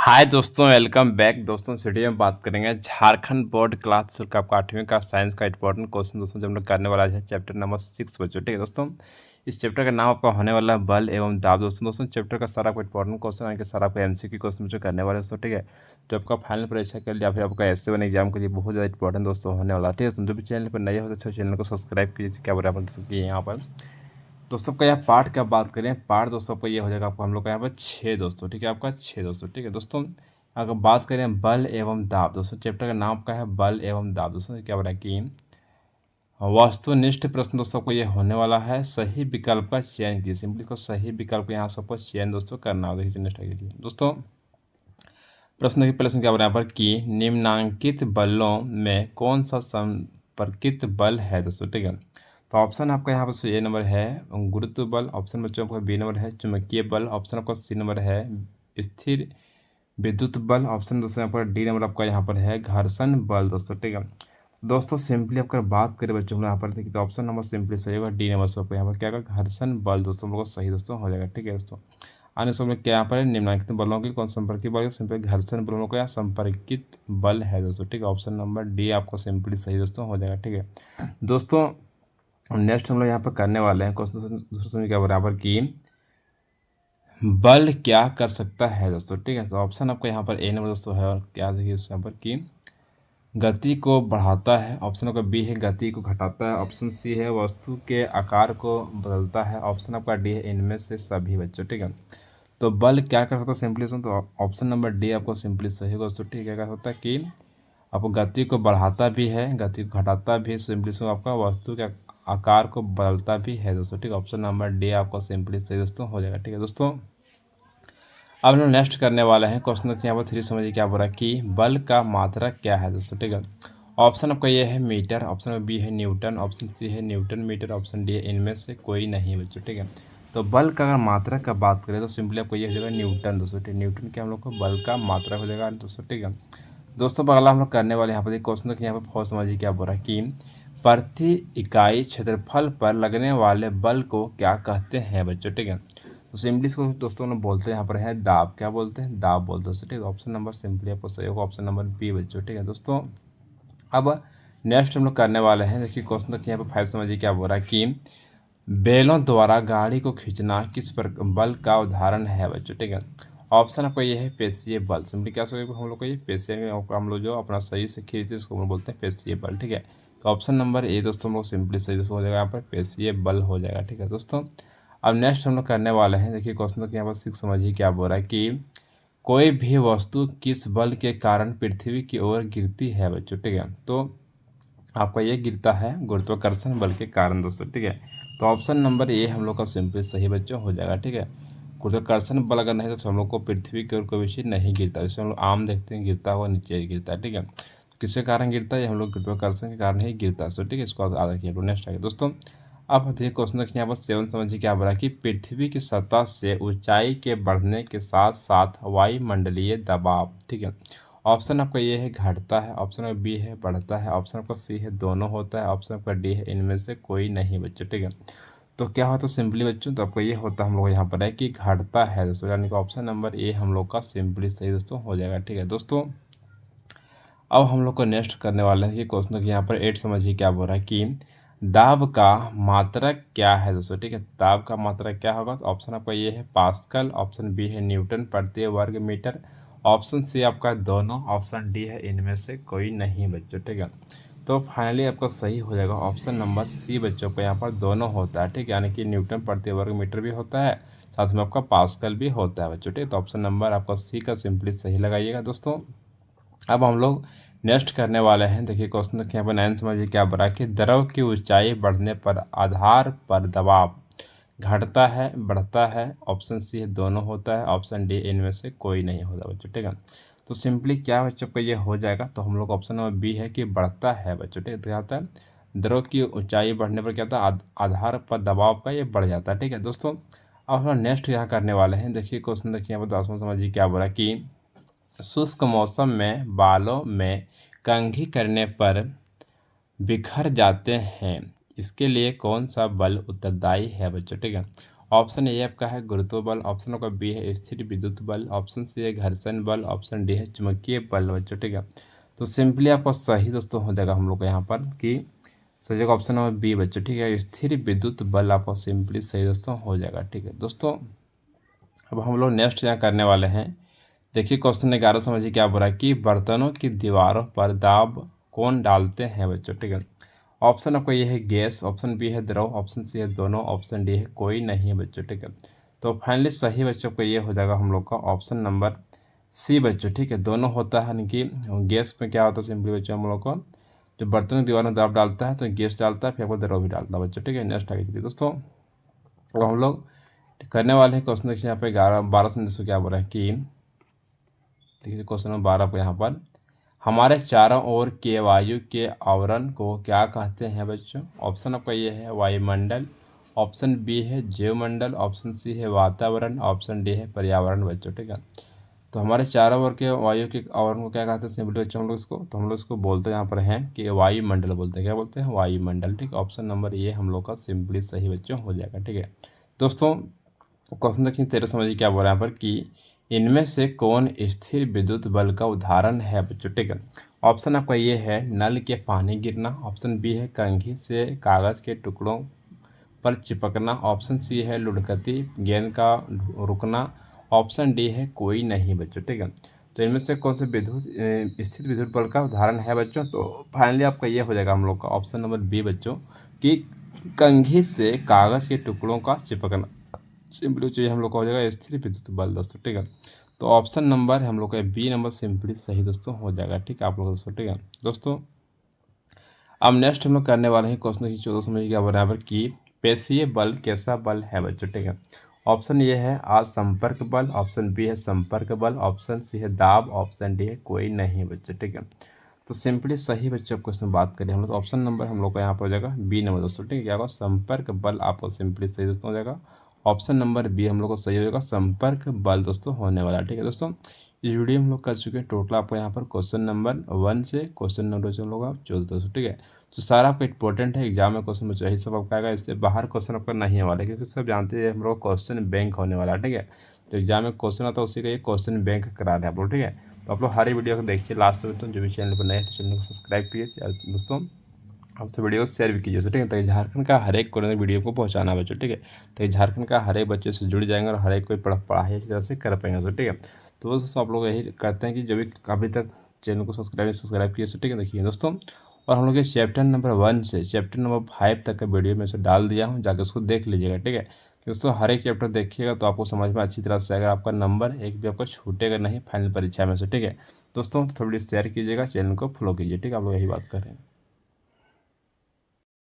हाय दोस्तों, welcome back. दोस्तों इस वीडियो में बात करेंगे झारखंड बोर्ड क्लास का 8वीं का साइंस का इंपॉर्टेंट क्वेश्चन दोस्तों जो हम लोग करने वाला है चैप्टर नंबर 6 बच्चों। ठीक है दोस्तों, इस चैप्टर का नाम आपका होने वाला है बल एवं दाब। दोस्तों चैप्टर का सारा आपका इंपॉर्टेंट क्वेश्चन है कि सारा आपका एमसीक्यू क्वेश्चन जो करने वाले दोस्तों। ठीक है, जो आपका फाइनल परीक्षा के लिए या फिर आपका एस7 एग्जाम के लिए बहुत ज़्यादा इंपॉर्टेंट दोस्तों होने वाला है। ठीक है, तुम जो भी चैनल पर नए हो तो चैनल को सब्सक्राइब कीजिए। क्या बराबर दोस्तों की यहाँ पर दोस्तों का यहाँ पार्ट का बात करें, पार्ट दोस्तों आपका ये हो जाएगा आपको हम लोग का यहाँ पर 6 दोस्तों। ठीक है, आपका 6 दोस्तों। ठीक है दोस्तों, अगर बात करें बल एवं दाब दोस्तों, चैप्टर का नाम क्या है बल एवं दाब। दोस्तों क्या बोला कि वस्तुनिष्ठ प्रश्न दोस्तों को ये होने वाला है। सही विकल्प का चयन कीजिए। सिंपली को सही विकल्प यहाँ सबको चयन दोस्तों करना होगा। देखिए नेक्स्ट के लिए दोस्तों प्रश्न देखिए पहले क्या बोला यहाँ पर कि निम्नांकित बलों में कौन सा संपर्कित बल है दोस्तों। ठीक है, तो ऑप्शन आपका यहाँ पर ए नंबर है गुरुत्व बल, ऑप्शन बच्चों आपका बी नंबर है चुंबकीय बल, ऑप्शन आपका सी नंबर है स्थिर विद्युत बल, ऑप्शन दोस्तों यहाँ पर डी नंबर आपका यहाँ पर है घर्षण बल दोस्तों। ठीक है दोस्तों, सिंपली अगर बात करें बच्चों हम यहाँ पर देखिए तो ऑप्शन नंबर सिंपली सही होगा, डी नंबर आपको यहाँ पर क्या होगा घर्षण बल दोस्तों हम लोग को सही दोस्तों हो जाएगा। ठीक है दोस्तों, अन्य सब में क्या यहाँ पर है निम्नलिखित बलों की कौन संपर्कित बल, सिंपली घर्षण बलों का संपर्कित बल है दोस्तों। ठीक है, ऑप्शन नंबर डी आपको सिंपली सही दोस्तों हो जाएगा। ठीक है दोस्तों, नेक्स्ट हम लोग यहाँ पर करने वाले हैं क्वेश्चन दूसरे क्या बराबर की बल क्या कर सकता है दोस्तों। ठीक है, तो ऑप्शन आपका यहाँ पर ए नंबर दोस्तों है और क्या देखिए यहाँ पर कि गति को बढ़ाता है, ऑप्शन आपका बी है गति को घटाता है, ऑप्शन सी है वस्तु के आकार को बदलता है, ऑप्शन आपका डी है इनमें से सभी बच्चों। ठीक है, तो बल क्या कर सकता है सिंपली सुन, तो ऑप्शन नंबर डी आपको सिंपली सही होगा दोस्तों। ठीक है, क्या होता है कि आपको गति को बढ़ाता भी है, गति को घटाता भी है, सिंपली सुन आपका वस्तु के आकार को बदलता भी है दोस्तों। ठीक है, ऑप्शन नंबर डी आपको सिंपली सही दोस्तों हो जाएगा। ठीक है दोस्तों, अब हम नेक्स्ट करने वाले हैं क्वेश्चन यहाँ पर 3 समझिए क्या बोला कि बल का मात्रक क्या है दोस्तों। ठीक है, ऑप्शन आपका ये है मीटर, ऑप्शन बी है न्यूटन, ऑप्शन सी है न्यूटन मीटर, ऑप्शन डी है इनमें से कोई नहीं बच्चों। ठीक है, तो बल का अगर मात्रक का बात करें तो सिंपली आपको ये हो जाएगा न्यूटन दोस्तों। ठीक, न्यूटन क्या हम लोग को बल का मात्रक हो जाएगा दोस्तों। ठीक है दोस्तों, अगला हम लोग करने वाले यहाँ पर क्वेश्चन यहाँ पर फॉर समझिए क्या बोल रहा है कि प्रति इकाई क्षेत्रफल पर लगने वाले बल को क्या कहते हैं बच्चों। ठीक है, तो सिंपली इसको दोस्तों ने बोलते हैं यहाँ पर है दाब। क्या बोलते हैं दाब बोलते हैं। ठीक है, ऑप्शन नंबर सिंपली आपको सही होगा, ऑप्शन नंबर बी बच्चों। ठीक है दोस्तों, अब नेक्स्ट हम लोग करने वाले हैं देखिए क्वेश्चन तो यहाँ पर 5 समझिए क्या बोल रहा है कि बैलों द्वारा गाड़ी को खींचना किस पर बल का उदाहरण है बच्चों। ठीक है, ऑप्शन आपको ये है पेशीय बल। सिंपली क्या सोचेगा हम लोग को ये पेशीय हम लोग जो अपना सही से खींचते इसको हम बोलते हैं पेशीय बल। ठीक है, तो ऑप्शन नंबर ए दोस्तों हम लोग सिंपली सही से हो जाएगा यहाँ पर पेशीय बल हो जाएगा। ठीक है दोस्तों, अब नेक्स्ट हम लोग करने वाले हैं देखिए क्वेश्चन तो यहाँ पर 6 समझिए क्या बोल रहा है कि कोई भी वस्तु किस बल के कारण पृथ्वी की ओर गिरती है बच्चों। ठीक है, तो आपका ये गिरता है गुरुत्वाकर्षण बल के कारण दोस्तों। ठीक है, तो ऑप्शन नंबर ए हम लोग का सिंपली सही बच्चों हो जाएगा। ठीक है, गुरुत्वाकर्षण बल अगर नहीं तो हम लोग को पृथ्वी की ओर कोई भी चीज़ नहीं गिरता, जैसे हम लोग आम देखते हैं गिरता हुआ नीचे गिरता है। ठीक है, तो किसके कारण गिरता है, हम लोग गुरुत्वाकर्षण के कारण ही गिरता है। तो ठीक है, इसको याद रखिए। नेक्स्ट आगे दोस्तों, अब देखिए क्वेश्चन देखिए यहाँ पर 7 समझिए क्या बोला कि पृथ्वी की सतह से ऊंचाई के बढ़ने के साथ साथ वायुमंडलीय दबाव। ठीक है, ऑप्शन आपका ये है घटता है, ऑप्शन आपका बी है बढ़ता है, ऑप्शन आपका सी है दोनों होता है, ऑप्शन आपका डी है इनमें से कोई नहीं बच्चों। ठीक है, तो क्या होता है सिंपली बच्चों, तो आपको ये होता है हम लोग यहाँ पर है कि घटता है दोस्तों, यानी कि ऑप्शन नंबर ए हम लोग का सिंपली सही दोस्तों हो जाएगा। ठीक है दोस्तों, अब हम लोग को नेक्स्ट करने वाले हैं कि क्वेश्चन की यहाँ पर 8 समझिए क्या बोल रहा है कि दाब का मात्रक क्या है दोस्तों। ठीक है, दाब का मात्रक क्या होगा, तो ऑप्शन आपका ये है पास्कल, ऑप्शन बी है न्यूटन प्रति वर्ग मीटर, ऑप्शन सी आपका दोनों, ऑप्शन डी है इनमें से कोई नहीं बच्चों। ठीक है, तो फाइनली आपका सही हो जाएगा ऑप्शन नंबर सी बच्चों को, यहाँ पर दोनों होता है। ठीक है, यानी कि न्यूटन प्रति वर्ग मीटर भी होता है, साथ में आपका पास्कल भी होता है बच्चों। ठीक है, तो ऑप्शन नंबर आपका सी का सिंपली सही लगाइएगा दोस्तों। अब हम लोग नेक्स्ट करने वाले हैं देखिए क्वेश्चन देखिए यहाँ पर 9 समझिए क्या बोला कि द्रव की ऊंचाई बढ़ने पर आधार पर दबाव घटता है बढ़ता है, ऑप्शन सी है दोनों होता है, ऑप्शन डी इनमें से कोई नहीं होता बच्चों। ठीक है, तो सिंपली क्या बच्चों को ये हो जाएगा, तो हम लोग ऑप्शन नंबर बी है कि बढ़ता है बच्चों। ठीक है, तो क्या होता है द्रव की ऊंचाई बढ़ने पर क्या होता है आधार पर दबाव का ये बढ़ जाता है। ठीक है दोस्तों, अब हम नेक्स्ट यहाँ करने वाले हैं देखिए क्वेश्चन देखिए यहाँ पर 10वां समझिए क्या बोला कि शुष्क मौसम में बालों में कंघी करने पर बिखर जाते हैं, इसके लिए कौन सा बल उत्तरदायी है बच्चों। ठीक है, ऑप्शन ए आपका है गुरुत्व बल, ऑप्शन आपका बी है स्थिर विद्युत बल, ऑप्शन सी है घर्षण बल, ऑप्शन डी है चुंबकीय बल बच्चों। ठीक है, तो सिंपली आपका सही दोस्तों हो जाएगा हम लोग को यहाँ पर कि सही जगह ऑप्शन नंबर बी बच्चों। ठीक है, स्थिर विद्युत बल आपका सिंपली सही दोस्तों हो जाएगा। ठीक है दोस्तों, अब हम लोग नेक्स्ट यहाँ करने वाले हैं। देखिए क्वेश्चन 11 समझिए क्या बोल रहा है कि बर्तनों की दीवारों पर दाब कौन डालते हैं बच्चों। ठीक है, ऑप्शन आपका ये है गैस, ऑप्शन बी है द्रव, ऑप्शन सी है दोनों, ऑप्शन डी है कोई नहीं है बच्चों। ठीक है, तो फाइनली सही बच्चों को ये हो जाएगा हम लोग का ऑप्शन नंबर सी बच्चों। ठीक है, दोनों होता है, यानी कि गैस में क्या होता है सिंपली बच्चों हम लोग को जो बर्तनों की दीवार में दाब डालता है तो गैस डालता है, फिर आपको द्रव भी डालता है बच्चों। ठीक है, नेक्स्ट आगे चलिए दोस्तों, अब हम लोग करने वाले हैं क्वेश्चन। देखिए यहाँ पे 11-12 से दोस्तों क्या बोल रहा है कि देखिए क्वेश्चन नंबर 12 को यहाँ पर हमारे चारों ओर के वायु के आवरण को क्या कहते हैं बच्चों। ऑप्शन आपका ये है वायुमंडल, ऑप्शन बी है जीवमंडल, ऑप्शन सी है वातावरण, ऑप्शन डी है पर्यावरण बच्चों। ठीक है, तो हमारे चारों ओर के वायु के आवरण को क्या कहते हैं सिंपली बच्चों हम लोग इसको, तो हम लोग इसको बोलते हैं यहाँ पर हैं कि वायुमंडल बोलते हैं। क्या बोलते हैं? वायुमंडल। ठीक है, ऑप्शन नंबर ये हम लोग का सिंपली सही बच्चों हो जाएगा। ठीक है दोस्तों, क्वेश्चन देखिए 13 समझिए क्या बोल रहा है यहाँ पर कि इनमें से कौन स्थिर विद्युत बल का उदाहरण है बच्चों। ठीक है, ऑप्शन आपका ये है नल के पानी गिरना, ऑप्शन बी है कंघी से कागज़ के टुकड़ों पर चिपकना, ऑप्शन सी है लुढ़कती गेंद का रुकना, ऑप्शन डी है कोई नहीं बच्चों। ठीक है, तो इनमें से कौन से विद्युत स्थित विद्युत बल का उदाहरण है बच्चों, तो फाइनली आपका ये हो जाएगा हम लोग का ऑप्शन नंबर बी बच्चों कि कंघी से कागज़ के टुकड़ों का चिपकना सिंपली चाहिए हम लोग का हो जाएगा स्थिर विद्युत बल दोस्तों। ठीक है, तो ऑप्शन नंबर हम लोग का बी नंबर सिंपली सही दोस्तों हो जाएगा। ठीक है आप लोग दोस्तों। ठीक है दोस्तों, अब नेक्स्ट हम लोग करने वाले हैं क्वेश्चन की 14 समझिए क्या बराबर कि पेशीय बल कैसा बल है बच्चों। ठीक है, ऑप्शन ये है असंपर्क बल, ऑप्शन बी है संपर्क बल, ऑप्शन सी है दाब, ऑप्शन डी है कोई नहीं बच्चों। ठीक है, तो सिंपली सही बच्चों को इसमें बात करें हम लोग तो ऑप्शन नंबर हम लोग का यहाँ पर हो जाएगा बी नंबर दोस्तों। ठीक है, क्या होगा संपर्क बल आपको सिंपली सही दोस्तों हो जाएगा। ऑप्शन नंबर बी हम लोग को सही हो जाएगा संपर्क बल दोस्तों होने वाला। ठीक है दोस्तों, इस वीडियो हम लोग कर चुके हैं टोटल आपको यहाँ पर क्वेश्चन नंबर 1 से क्वेश्चन नंबर हम लोग आप 14 दोस्तों। ठीक है, तो सारा आपका इंपॉर्टेंट है एग्जाम में क्वेश्चन बचा, यही सब आपका आएगा, इससे बाहर क्वेश्चन आपका नहीं होने वाला क्योंकि सब जानते हैं हम लोग क्वेश्चन बैंक होने वाला है। ठीक है, तो एग्जाम में क्वेश्चन आता है उसी का ये क्वेश्चन बैंक करा रहे हैं आप लोग। ठीक है, तो आप लोग हर वीडियो को देखिए लास्ट तक, तो जो भी चैनल पर नए हैं तो चैनल को सब्सक्राइब कीजिए दोस्तों, आपसे वीडियो शेयर भी कीजिए। ठीक है, ताकि झारखंड का हर एक कोने वीडियो को पहुंचाना बच्चों। ठीक है, ताकि झारखंड का हर एक बच्चे से जुड़ जाएंगे और हर एक कोई पढ़ाई अच्छी तरह से कर पाएंगे दोस्तों। ठीक है, तो दोस्तों आप लोग यही करते हैं कि जो भी अभी तक चैनल को सब्सक्राइब किए। ठीक है, देखिए दोस्तों, और हम लोग ये चैप्टर नंबर 1 से चैप्टर नंबर 5 तक का वीडियो में से डाल दिया हूँ, जाकर उसको देख लीजिएगा। ठीक है, दोस्तों हर एक चैप्टर देखिएगा तो आपको समझ में अच्छी तरह से आएगा, आपका नंबर एक भी आपका छूटेगा नहीं फाइनल परीक्षा में से। ठीक है दोस्तों, तो थोड़ी शेयर कीजिएगा, चैनल को फॉलो कीजिए। ठीक है, आप लोग यही बात कर रहे हैं।